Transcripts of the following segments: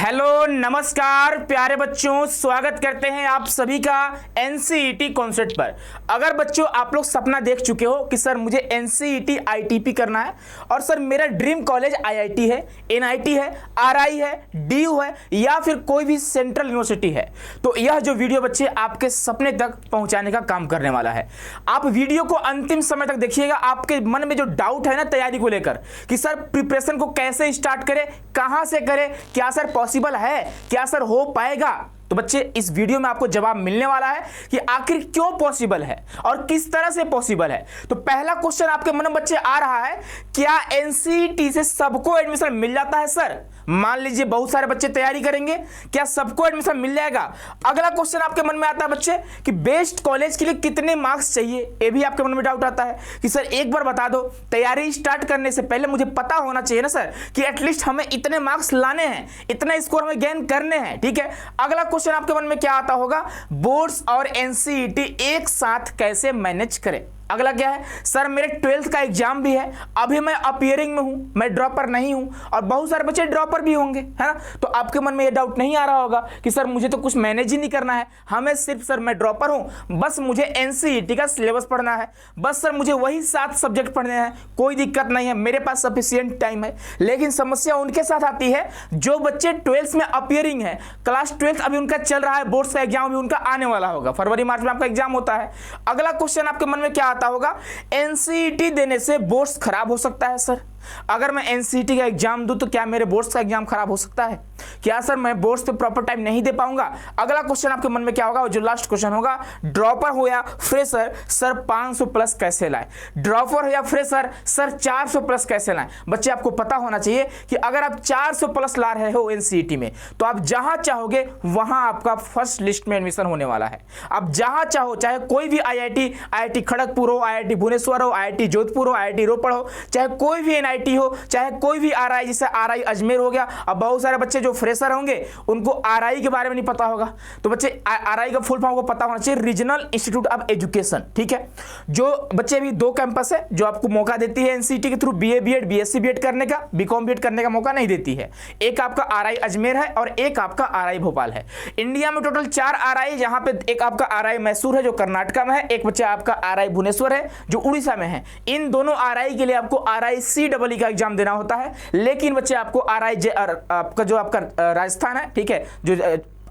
Hello नमस्कार प्यारे बच्चों, स्वागत करते हैं आप सभी का एनसीईटी कॉन्सेप्ट पर। अगर बच्चों आप लोग सपना देख चुके हो कि सर मुझे एनसीईटी आईटीपी करना है और सर मेरा ड्रीम कॉलेज आईआईटी है, एनआईटी है, आरआई है, डीयू है या फिर कोई भी सेंट्रल यूनिवर्सिटी है, तो यह जो वीडियो बच्चे आपके सपने तक पहुंचाने का काम करने वाला है। आप वीडियो को अंतिम समय तक देखिएगा। आपके मन में जो डाउट है ना तैयारी को लेकर कि सर प्रिपरेशन को कैसे स्टार्ट करें, कहां से करें, क्या सर पॉसिबल है, क्या सर हो पाएगा, तो बच्चे इस वीडियो में आपको जवाब मिलने वाला है कि आखिर क्यों पॉसिबल है और किस तरह से पॉसिबल है। तो पहला क्वेश्चन आपके मन में बच्चे आ रहा है, क्या एनसीईटी से सबको एडमिशन मिल जाता है सर? मान लीजिए बहुत सारे बच्चे तैयारी करेंगे, क्या सबको एडमिशन मिल जाएगा? अगला क्वेश्चन आपके मन में आता है बच्चे कि बेस्ट कॉलेज के लिए कितने मार्क्स चाहिए, ये भी आपके मन में डाउट आता है कि सर एक बार बता दो, तैयारी स्टार्ट करने से पहले मुझे पता होना चाहिए ना सर कि एटलीस्ट हमें इतने मार्क्स लाने हैं, इतने स्कोर हमें गेन करने हैं। ठीक है, अगला क्वेश्चन आपके मन में क्या आता होगा, बोर्ड्स और एनसीईटी एक साथ कैसे मैनेज करें। अगला क्या है, सर मेरे 12th का एग्जाम भी है, अभी मैं अपीयरिंग में हूं, मैं ड्रॉपर नहीं हूं और बहुत सारे बच्चे ड्रॉपर भी होंगे, है ना। तो आपके मन में ये डाउट नहीं आ रहा होगा कि सर मुझे तो कुछ मैनेज ही नहीं करना है, हमें सिर्फ सर मैं ड्रॉपर हूं, बस मुझे एनसीईटी का सिलेबस पढ़ना है, बस सर मुझे वही 7 सब्जेक्ट पढ़ने हैं, कोई दिक्कत नहीं है, मेरे पास सफिशिएंट टाइम है। लेकिन समस्या उनके साथ आती है जो बच्चे 12th में अपीयरिंग है, क्लास 12th अभी उनका चल रहा है, बोर्ड्स का एग्जाम भी उनका आने वाला होगा, फरवरी मार्च में आपका एग्जाम होता है। अगला क्वेश्चन आपके मन में क्या आता होगा, एनसीईटी देने से बोर्ड्स खराब हो सकता है सर? अगर मैं एनसीईटी का एग्जाम दूं तो क्या मेरे बोर्ड्स का एग्जाम खराब हो सकता है? क्या सर मैं बोर्ड्स पे प्रॉपर टाइम नहीं दे पाऊंगा? अगला क्वेश्चन आपके मन में क्या होगा, जो लास्ट क्वेश्चन होगा, ड्रॉपर हो या फ्रेशर सर 500 प्लस कैसे लाए? ड्रॉपर हो या फ्रेशर सर 400 प्लस कैसे लाए? बच्चे आपको पता होना चाहिए कि अगर आप 400 प्लस ला रहे हो एनसीईटी में तो आप जहां चाहोगे वहां आपका फर्स्ट लिस्ट में एडमिशन होने वाला है। आप जहां चाहो, चाहे कोई भी आईआईटी खड़गपुर हो, आईआईटी भुवनेश्वर हो, आईआईटी जोधपुर हो, आईआईटी रोपड़ हो, चाहे कोई भी एनआईटी हो, चाहे कोई भी आरआई, जैसे आरआई अजमेर हो गया। अब बहुत सारे बच्चे जो फ्रेशर होंगे उनको आरआई के बारे में नहीं पता होगा, तो बच्चे आरआई का फुल फॉर्म को पता होना चाहिए, रीजनल इंस्टीट्यूट ऑफ एजुकेशन। ठीक है, जो बच्चे अभी 2 कैंपस है जो आपको मौका देती है एनसीईटी के through BA BEd BSc BEd करने का, बीकॉम बीएड करने का मौका नहीं देती है। एक आपका आरआई अजमेर है और एक आपका आरआई भोपाल है। इंडिया में टोटल 4 आरआई, जहां पे एक आपका आरआई मैसूर है जो कर्नाटक में है, एक बच्चा आपका आरआई भुवनेश्वर है जो उड़ीसा में है। इन दोनों आरआई के लिए आपको आरआई CEE का एग्जाम देना होता है। लेकिन बच्चे आपको आरआई आपका जो आपका राजस्थान है, ठीक है, जो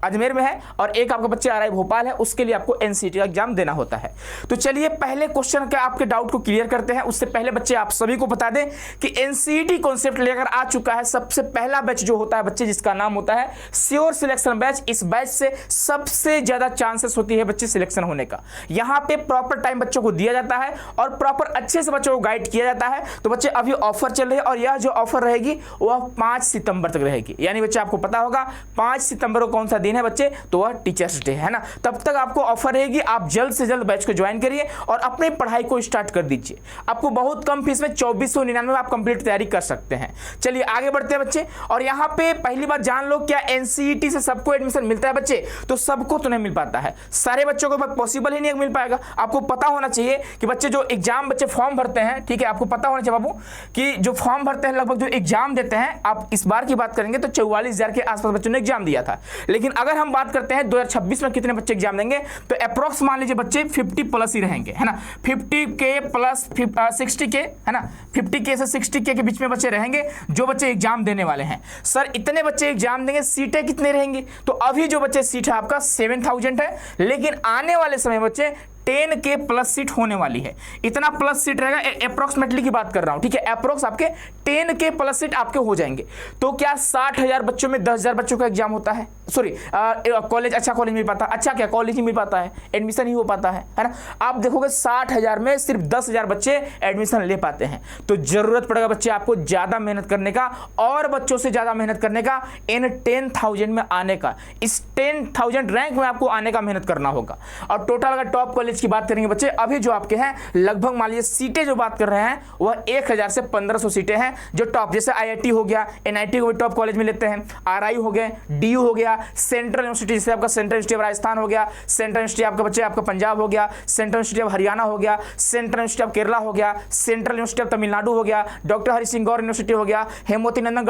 अजमेर में है, और एक आपका बच्चे आरआई भोपाल है, उसके लिए आपको एनसीईटी का एग्जाम देना होता है। तो चलिए पहले क्वेश्चन के आपके डाउट को क्लियर करते हैं। उससे पहले बच्चे आप सभी को बता दें कि एनसीईटी कॉन्सेप्ट लेकर आ चुका है सबसे पहला बैच जो होता है बच्चे, जिसका नाम होता है श्योर सिलेक्शन बैच। इस बैच से सबसे ज्यादा चांसेस होती है बच्चे सिलेक्शन होने का। यहाँ पे प्रॉपर टाइम बच्चों को दिया जाता है और प्रॉपर अच्छे से बच्चों को गाइड किया जाता है। तो बच्चे अभी ऑफर चल रही है और यह जो ऑफर रहेगी वह 5 सितंबर तक रहेगी। यानी बच्चे आपको पता होगा 5 सितंबर को कौन सा दिन है बच्चे, तो वह टीचर्स डे है ना। तब तक आपको ऑफर रहेगी, आप जल्द से जल्द बैच को ज्वाइन करिए और अपनी पढ़ाई को स्टार्ट कर दीजिए। आपको बहुत कम फीस में 2499 में आप कंप्लीट तैयारी कर सकते हैं। चलिए आगे बढ़ते हैं बच्चे, और यहाँ पे पहली बात जान लो, क्या एनसीईटी से सबको एडमिशन मिलता है बच्चे? तो सबको तो नहीं मिल पाता है, सारे बच्चों को पॉसिबल ही नहीं मिल पाएगा। आपको पता होना चाहिए कि बच्चे जो एग्जाम बच्चे फॉर्म भरते हैं, ठीक है, आपको पता होना चाहिए बाबू कि जो फॉर्म भरते हैं, लगभग जो एग्जाम देते हैं, आप इस बार की बात करेंगे तो 44,000 के आसपास बच्चों ने एग्जाम दिया था। लेकिन अगर हम बात करते हैं 2026 में कितने बच्चे एग्जाम देंगे, तो अप्रोक्स मान लीजिए बच्चे 50 प्लस ही रहेंगे, है ना। 50K प्लस 60K, है ना, 50K से 60K के बीच में बच्चे रहेंगे जो बच्चे एग्जाम देने वाले हैं। सर इतने बच्चे एग्जाम देंगे, सीटें कितने रहेंगी? तो अभी जो बच्चे सीट है आपका 7000 है, लेकिन आने वाले समय बच्चे 10K प्लस सीट होने वाली है। इतना प्लस सीट रहेगा, अप्रोक्सीमेटली की बात कर रहा हूं, ठीक है, अप्रोक्स आपके 10K प्लस सीट आपके हो जाएंगे। तो क्या 60,000 बच्चों में 10,000 बच्चों का एग्जाम होता है? सॉरी, कॉलेज, अच्छा कॉलेज मिल पाता, अच्छा क्या कॉलेज ही मिल पाता है, एडमिशन ही हो पाता है ना। आप देखोगे 60,000 में सिर्फ 10,000 बच्चे एडमिशन ले पाते हैं। तो जरूरत पड़ेगा बच्चे आपको ज्यादा मेहनत करने का और बच्चों से ज्यादा मेहनत करने का, इन 10,000 में आने का। इस 10,000 रैंक में आपको आने का मेहनत करना होगा। और टोटल अगर टॉप कॉलेज कॉलेज की बात करेंगे बच्चे, अभी जो आपके हैं लगभग मान लीजिए सीटें जो बात कर रहे हैं वह 1000 से 1500 सीटें हैं जो टॉप, जैसे आईआईटी हो गया, एनआईटी को भी टॉप कॉलेज में लेते हैं, आरआई हो गए, डीयू हो गया, सेंट्रल यूनिवर्सिटी जैसे आपका सेंट्रल यूनिवर्सिटी ऑफ राजस्थान हो गया, सेंट्रल यूनिवर्सिटी आपका बच्चे आपका पंजाब हो गया, सेंट्रल यूनिवर्सिटी ऑफ हरियाणा हो गया, सेंट्रल यूनिवर्सिटी ऑफ केरला हो गया, सेंट्रल यूनिवर्सिटी ऑफ तमिलनाडु हो गया, डॉक्टर हरि सिंह गौर यूनिवर्सिटी हो गया, हेमवती नंदन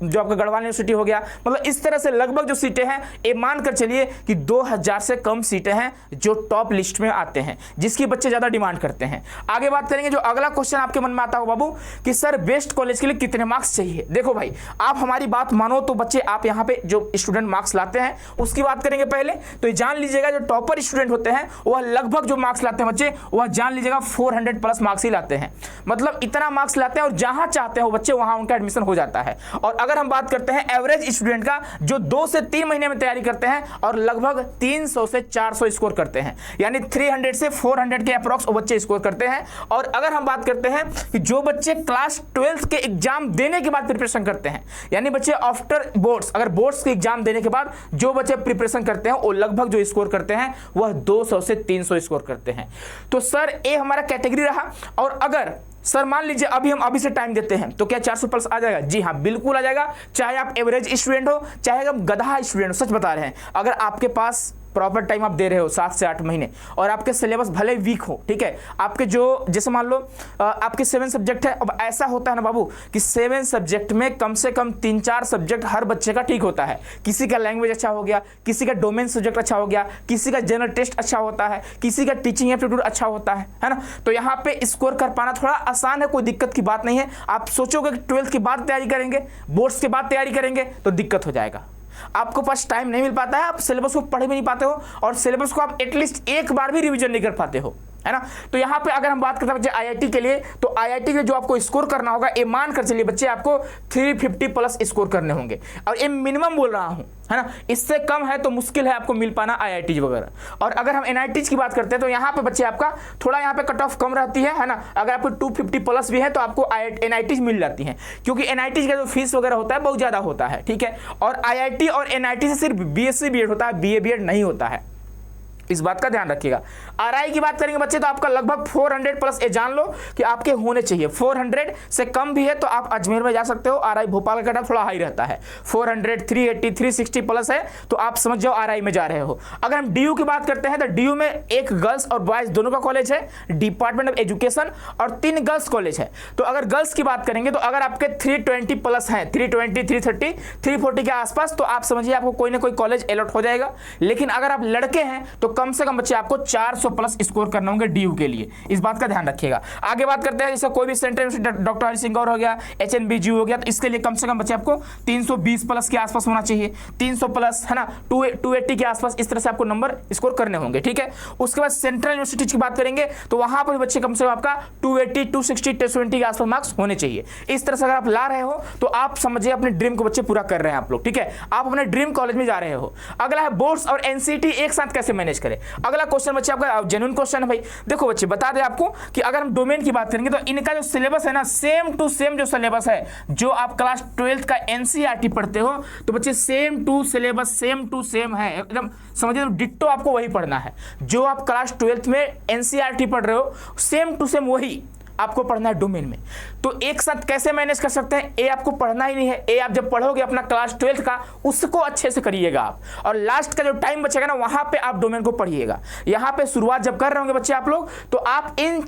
जो आपका गढ़वाल यूनिवर्सिटी हो गया। मतलब इस तरह से लगभग जो सीटें हैं ये मानकर चलिए कि 2000 से कम सीटें हैं जो टॉप लिस्ट में आते हैं, जिसकी बच्चे ज्यादा डिमांड करते हैं। आगे बात करेंगे, जो अगला क्वेश्चन आपके मन में आता हो बाबू कि सर बेस्ट कॉलेज के लिए कितने मार्क्स चाहिए। देखो भाई, आप हमारी बात मानो तो बच्चे आप यहाँ पे जो स्टूडेंट मार्क्स लाते हैं उसकी बात करेंगे पहले, तो ये जान लीजिएगा जो टॉपर स्टूडेंट होते हैं वह लगभग जो मार्क्स लाते हैं बच्चे वह जान लीजिएगा 400 प्लस मार्क्स ही लाते हैं। मतलब इतना मार्क्स लाते हैं और जहां चाहते हैं वो बच्चे वहां उनका एडमिशन हो जाता है। और अगर हम बात करते हैं एवरेज स्टूडेंट का, जो 2 से 3 महीने में तैयारी करते हैं और लगभग 300 से 400 स्कोर करते हैं, यानी 300 से 400 के अप्रॉक्स बच्चे स्कोर करते हैं। और अगर हम बात करते हैं कि जो बच्चे क्लास 12 के एग्जाम देने के बाद प्रिपरेशन करते हैं, यानी बच्चे आफ्टर बोर्ड्स, अगर बोर्ड्स के एग्जाम देने के बाद जो बच्चे प्रिपरेशन करते हैं वो लगभग जो स्कोर करते हैं वह 200 से 300 स्कोर करते हैं। तो सर ये हमारा कैटेगरी रहा। और अगर सर मान लीजिए अभी से टाइम देते हैं तो क्या 400 प्लस आ जाएगा? जी हाँ, बिल्कुल आ जाएगा। चाहे आप एवरेज स्टूडेंट हो, चाहे आप गधा स्टूडेंट हो, सच बता रहे हैं, अगर आपके पास प्रॉपर टाइम आप दे रहे हो 7 से 8 महीने और आपके सिलेबस भले वीक हो, ठीक है, आपके जो जैसे मान लो आपके 7 सब्जेक्ट है। अब ऐसा होता है ना बाबू कि 7 सब्जेक्ट में कम से कम 3-4 सब्जेक्ट हर बच्चे का ठीक होता है। किसी का लैंग्वेज अच्छा हो गया, किसी का डोमेन सब्जेक्ट अच्छा हो गया, किसी का जनरल टेस्ट अच्छा होता है, किसी का टीचिंग एप्टीट्यूड अच्छा होता है ना। तो यहाँ पे स्कोर कर पाना थोड़ा आसान है, कोई दिक्कत की बात नहीं है। आप सोचोगे कि 12th के बाद तैयारी करेंगे, बोर्ड्स के बाद तैयारी करेंगे तो दिक्कत हो जाएगा। आपको पास टाइम नहीं मिल पाता है, आप सिलेबस को पढ़ भी नहीं पाते हो और सिलेबस को आप एटलीस्ट एक बार भी रिवीजन नहीं कर पाते हो, है ना। तो यहाँ पे अगर हम बात करते हैं बच्चे आईआईटी के लिए, तो आईआईटी के जो आपको स्कोर करना होगा, ये मान कर चलिए बच्चे आपको 350 प्लस स्कोर करने होंगे। और ये मिनिमम बोल रहा हूँ, है ना, इससे कम है तो मुश्किल है आपको मिल पाना आईआईटी वगैरह। और अगर हम एनआईटी की बात करते हैं तो यहाँ पे बच्चे आपका थोड़ा यहाँ पे कट ऑफ कम रहती है ना। अगर आपको 250 प्लस भी है तो आपको एनआईटी मिल जाती है, क्योंकि एनआईटी का जो फीस वगैरह होता है बहुत ज़्यादा होता है, ठीक है। और आईआईटी और एनआईटी से सिर्फ बीएससी बीएड होता है, बीए बीएड नहीं होता है, इस बात का ध्यान रखिएगा। आरआई की बात करेंगे बच्चे तो आपका लगभग 400 प्लस, ये जान लो कि आपके होने चाहिए। 400 से कम भी है तो आप अजमेर में जा सकते हो, आरआई भोपाल का थोड़ा हाई रहता है। 400, 380, 360 प्लस है तो आप समझ जाओ आरआई में जा रहे हो। अगर हम डीयू की बात करते हैं तो डीयू में एक गर्ल्स और बॉयज दोनों का कॉलेज है, डिपार्टमेंट ऑफ एजुकेशन, और 3 गर्ल्स कॉलेज है। तो अगर गर्ल्स की बात करेंगे तो अगर आपके 320 प्लस हैं, 320, 330, 340 के आसपास, तो आप समझिए आपको कोई ना कोई कॉलेज अलॉट हो जाएगा। लेकिन अगर आप लड़के हैं तो कम से कम बच्चे आपको 400 प्लस स्कोर करना होंगे डीयू के लिए, इस बात का ध्यान रखिएगा। आगे बात करते हैं जैसे कोई भी central university, doctor Hari Singh Gour हो गया, एचएनबीजीयू हो गया, तो इसके लिए कम से कम बच्चे आपको 320 प्लस के आसपास होना चाहिए, 300 प्लस, है ना, 280 के आसपास, इस तरह से आपको नंबर स्कोर करने होंगे, ठीक है। उसके बाद सेंट्रल यूनिवर्सिटी की बात करेंगे तो वहां पर बच्चे कम से कम आपका 280, 260, 270 के आसपास मार्क्स होने चाहिए। इस तरह से अगर आप ला रहे हो तो आप समझिए अपने ड्रीम को बच्चे पूरा कर रहे हैं आप लोग, ठीक है, आप अपने ड्रीम कॉलेज में जा रहे हो। अगला है बोर्ड्स और एनसीईटी एक साथ कैसे मैनेज करें। अगला क्वेश्चन बच्चे आपका जेन्युइन क्वेश्चन है भाई। देखो बच्चे बता दें आपको कि अगर हम डोमेन की बात करेंगे तो इनका जो सिलेबस है ना, सेम टू सेम जो सिलेबस है जो आप क्लास 12th का एनसीईआरटी पढ़ते हो, तो बच्चे same to syllabus same to same है, एकदम समझिए, तो डिट्टो आपको वही पढ़ना है जो आप क्लास 12th में एनसीईआरटी पढ़ रहे हो, सेम टू सेम वही आपको पढ़ना है डोमेन में। तो एक साथ कैसे मैनेज कर सकते हैं, ए आपको पढ़ना ही नहीं है, ए आप जब पढ़ोगे अपना क्लास 12th का उसको अच्छे से करिएगा आप, और लास्ट का जो टाइम बचेगा ना वहां पे आप डोमेन को पढ़िएगा। यहाँ पे शुरुआत जब कर रहे होंगे बच्चे आप लोग तो आप इन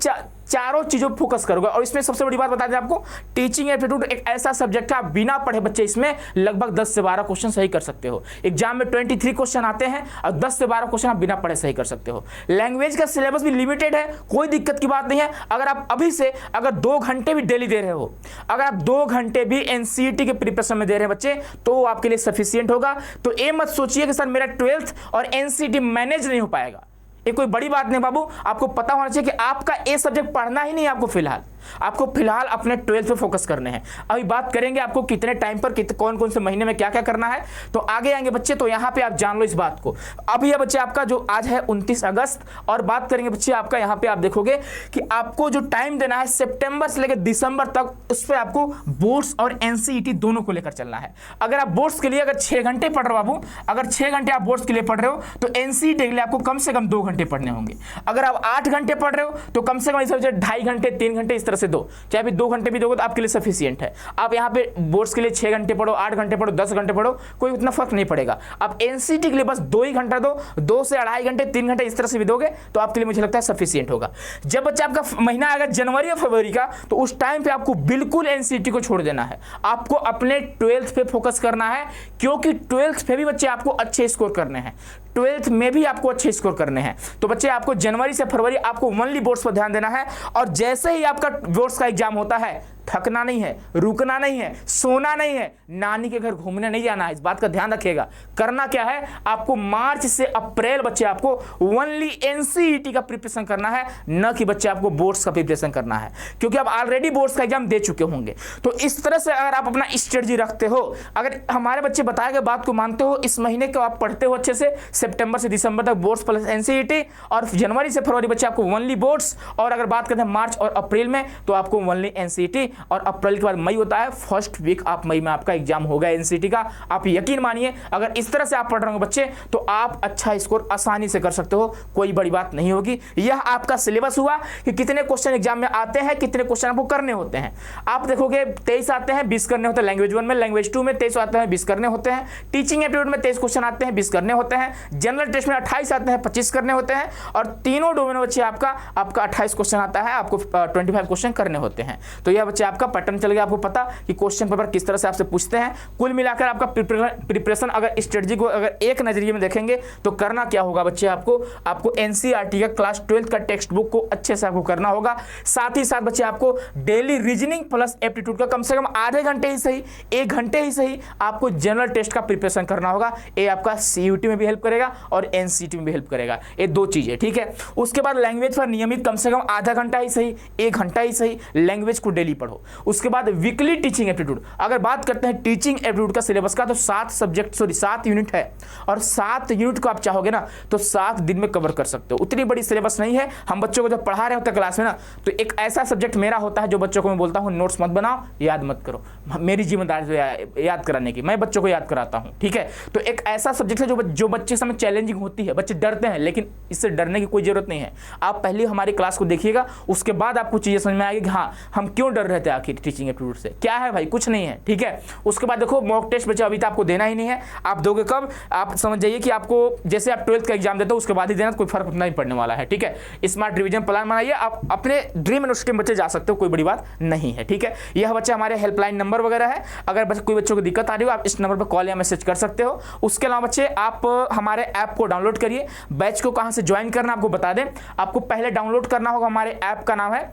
चारों चीजों पर फोकस करोगे। और इसमें सबसे बड़ी बात बता दें आपको, टीचिंग एप्टीट्यूड एक ऐसा सब्जेक्ट है, आप बिना पढ़े बच्चे इसमें लगभग 10 से 12 क्वेश्चन सही कर सकते हो। एग्जाम में 23 क्वेश्चन आते हैं और 10 से 12 क्वेश्चन आप बिना पढ़े सही कर सकते हो। लैंग्वेज का सिलेबस भी लिमिटेड है, कोई दिक्कत की बात नहीं है। अगर आप अभी से अगर 2 घंटे भी डेली दे रहे हो, अगर आप 2 घंटे भी एनसीईटी के प्रिपरेशन में दे रहे हैं बच्चे, तो आपके लिए सफिशियंट होगा। तो ये मत सोचिए कि सर मेरा 12th और एनसीईटी मैनेज नहीं हो पाएगा, ये कोई बड़ी बात नहीं बाबू। आपको पता होना चाहिए कि आपका ए सब्जेक्ट पढ़ना ही नहीं आपको फिलहाल, आपको फिलहाल अपने 12th पे फोकस करने हैं। अभी बात करेंगे आपको कितने टाइम पर कौन कौन से महीने में क्या क्या करना है, तो आगे आएंगे बच्चे, तो यहाँ पे आप जान लो इस बात को। अभी ये बच्चे आपका जो आज है 29 अगस्त, और बात करेंगे बच्चे आपका यहाँ पे आप देखोगे कि आपको जो टाइम देना है सितंबर से लेकर दिसंबर तक, उस पर आपको बोर्ड्स और एनसीईटी दोनों को लेकर चलना है। अगर आप बोर्ड्स के लिए अगर 6 घंटे पढ़ रहे हो बाबू, अगर 6 घंटे आप बोर्ड्स के लिए पढ़ रहे हो तो एनसीईटी के लिए आपको कम से कम 2 घंटे पढ़ने होंगे। अगर आप 8 घंटे पढ़ रहे हो तो कम से कम इस 2.5 घंटे 3 घंटे इस तरह से दो, चाहे भी 2 घंटे भी दोगे तो आपके लिए सफिशिएंट है। आप यहाँ पे बोर्ड्स के लिए 6 घंटे पढ़ो, 8 घंटे पढ़ो, 10 घंटे पढ़ो, कोई उतना फर्क नहीं पड़ेगा। आप एनसीईटी के लिए बस 2 ही घंटा दो, 2 से 2.5 घंटे 3 घंटे इस तरह से भी दोगे तो आपके लिए मुझे लगता है सफिशिएंट होगा। जब बच्चा आपका महीना आएगा जनवरी या फरवरी का, तो उस टाइम पे आपको बिल्कुल एनसीईटी को छोड़ देना है, आपको अपने 12th पे फोकस करना है, क्योंकि 12th पे भी बच्चे आपको अच्छे स्कोर करने हैं, 12th में भी आपको अच्छे स्कोर करने हैं। तो बच्चे आपको जनवरी से फरवरी आपको ओनली बोर्ड्स पर ध्यान देना है, और जैसे ही आपका बोर्ड्स का एग्जाम होता है थकना नहीं है, रुकना नहीं है, सोना नहीं है, नानी के घर घूमने नहीं जाना है, इस बात का ध्यान रखिएगा। करना क्या है, आपको मार्च से अप्रैल बच्चे आपको ओनली एनसीईटी का प्रिपरेशन करना है, न कि बच्चे आपको बोर्ड्स का प्रिपरेशन करना है, क्योंकि आप ऑलरेडी बोर्ड्स का एग्जाम दे चुके होंगे। तो इस तरह से अगर आप अपना स्ट्रेटजी रखते हो, अगर हमारे बच्चे बताए गए बात को मानते हो, इस महीने को आप पढ़ते हो अच्छे से, सितंबर से दिसंबर तक बोर्ड्स प्लस एनसीईटी, और जनवरी से फरवरी बच्चे आपको ओनली बोर्ड्स, और अगर बात करते हैं मार्च और अप्रैल में तो आपको ओनली एनसीईटी, और अप्रैल के बाद मई होता है, फर्स्ट वीक आप मई में आपका एग्जाम होगा एनसीईटी का। आप यकीन मानिए अगर इस तरह से आप पढ़ रहे हो बच्चे तो आप अच्छा स्कोर आसानी से कर सकते हो, कोई बड़ी बात नहीं होगी। यह आपका सिलेबस हुआ कि कितने क्वेश्चन एग्जाम में आते हैं, कितने क्वेश्चन आपको करने होते हैं। आप देखोगे 23 आते हैं, 20 करने होते हैं लैंग्वेज 1 में, लैंग्वेज 2 में 23 आते हैं, 20 करने होते हैं, टीचिंग एप्टीट्यूड में 23 क्वेश्चन आते हैं, 20 करने होते हैं, जनरल टेस्ट में 28 आते हैं, 25 करने होते हैं, और तीनों डोमेन बच्चे आपका 28 क्वेश्चन आता है, आपको 25 क्वेश्चन करने होते हैं। तो यह बच्चे आपका पैटर्न चल गया, आपको पता कि क्वेश्चन पेपर किस तरह से आपसे पूछते हैं। कुल मिलाकर आपका प्रिपरेशन अगर स्ट्रेटजी को अगर एक नजरिए में देखेंगे तो करना क्या होगा बच्चे, आपको एनसीईआरटी का क्लास 12th का टेक्स्ट बुक को अच्छे से आपको करना होगा। साथ ही साथ बच्चे आपको डेली रीजनिंग प्लस एप्टीट्यूड का कम से कम आधे घंटे ही सही, 1 घंटे ही सही आपको जनरल टेस्ट का प्रिपरेशन करना होगा। ये आपका सीयूटी में भी हेल्प करेगा और एनसीईटी में भी हेल्प करेगा, ये 2 चीजें, ठीक है। उसके बाद लैंग्वेज पर नियमित कम से कम आधा घंटा ही सही, 1 घंटा ही सही लैंग्वेज को डेली पढ़ो। उसके बाद वीकली टीचिंग एप्टीट्यूड, अगर बात करते हैं टीचिंग एप्टीट्यूड का सिलेबस का, तो 7 यूनिट है, और 7 यूनिट को आप चाहोगे ना तो 7 दिन में कवर कर सकते हो। उतनी बड़ी सिलेबस नहीं है। हम बच्चों को जब पढ़ा रहे होते हैं क्लास में ना, तो एक ऐसा सब्जेक्ट मेरा होता है जो बच्चों को मैं बोलता हूँ नोट्स मत बनाओ, याद मत करो, मेरी जिम्मेदारी है याद कराने की, मैं बच्चों को याद कराता हूँ, ठीक है। तो एक ऐसा सब्जेक्ट है जो बच्चे समय चैलेंजिंग होती है, बच्चे डरते हैं, लेकिन इससे डरने की कोई जरूरत नहीं है। आप पहले हमारी क्लास को देखिएगा, उसके बाद आपको चीजें समझ में आएगी कि हाँ हम क्यों डर रहे थे आखिर टीचिंग एप्टीट्यूड से, क्या है भाई, कुछ नहीं है, ठीक है। उसके बाद देखो मॉक टेस्ट बच्चे अभी तो आपको देना ही नहीं है, आप दोगे कब, आप समझ जाइए कि आपको जैसे आप 12th का एग्जाम देते हो उसके बाद ही देना, कोई फर्क नहीं पड़ने वाला है, ठीक है। स्मार्ट रिवीजन प्लान बनाइए, आप अपने ड्रीम यूनिवर्सिटी में बच्चे जा सकते हो, कोई बड़ी बात नहीं है, ठीक है। यह बच्चे हमारे हेल्पलाइन नंबर वगैरह है, अगर कोई बच्चों को दिक्कत आ रही हो आप इस नंबर पर कॉल या मैसेज कर सकते हो। उसके अलावा बच्चे आप हमारे ऐप को डाउनलोड करिए। बैच को कहां से ज्वाइन करना आपको बता दें, आपको पहले डाउनलोड करना होगा, हमारे ऐप का नाम है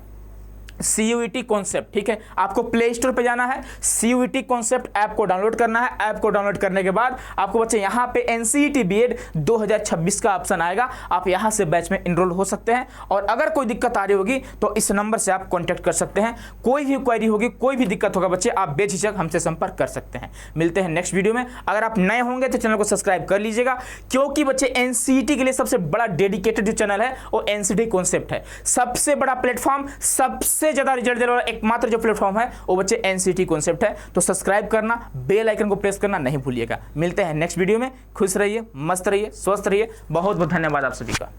CUET कॉन्सेप्ट, ठीक है। आपको प्ले स्टोर पे जाना है, CUET कॉन्सेप्ट ऐप को डाउनलोड करना है। ऐप को डाउनलोड करने के बाद आपको बच्चे यहाँ पे NCET BEd 2026 का ऑप्शन आएगा, आप यहाँ से बैच में इनरोल हो सकते हैं। और अगर कोई दिक्कत आ रही होगी तो इस नंबर से आप कॉन्टैक्ट कर सकते हैं। कोई भी क्वेरी होगी, कोई भी दिक्कत होगा बच्चे, आप बेझिझक हमसे संपर्क कर सकते हैं। मिलते हैं नेक्स्ट वीडियो में। अगर आप नए होंगे तो चैनल को सब्सक्राइब कर लीजिएगा, क्योंकि बच्चे NCET के लिए सबसे बड़ा डेडिकेटेड जो चैनल है वो NCET कॉन्सेप्ट है। सबसे बड़ा प्लेटफॉर्म, सबसे ज्यादा रिजल्ट देने वाला एकमात्र जो प्लेटफॉर्म है वो बच्चे NCET कॉन्सेप्ट है। तो सब्सक्राइब करना, बेल आइकन को प्रेस करना नहीं भूलिएगा। मिलते हैं नेक्स्ट वीडियो में। खुश रहिए, मस्त रहिए, स्वस्थ रहिए। बहुत बहुत धन्यवाद आप सभी का।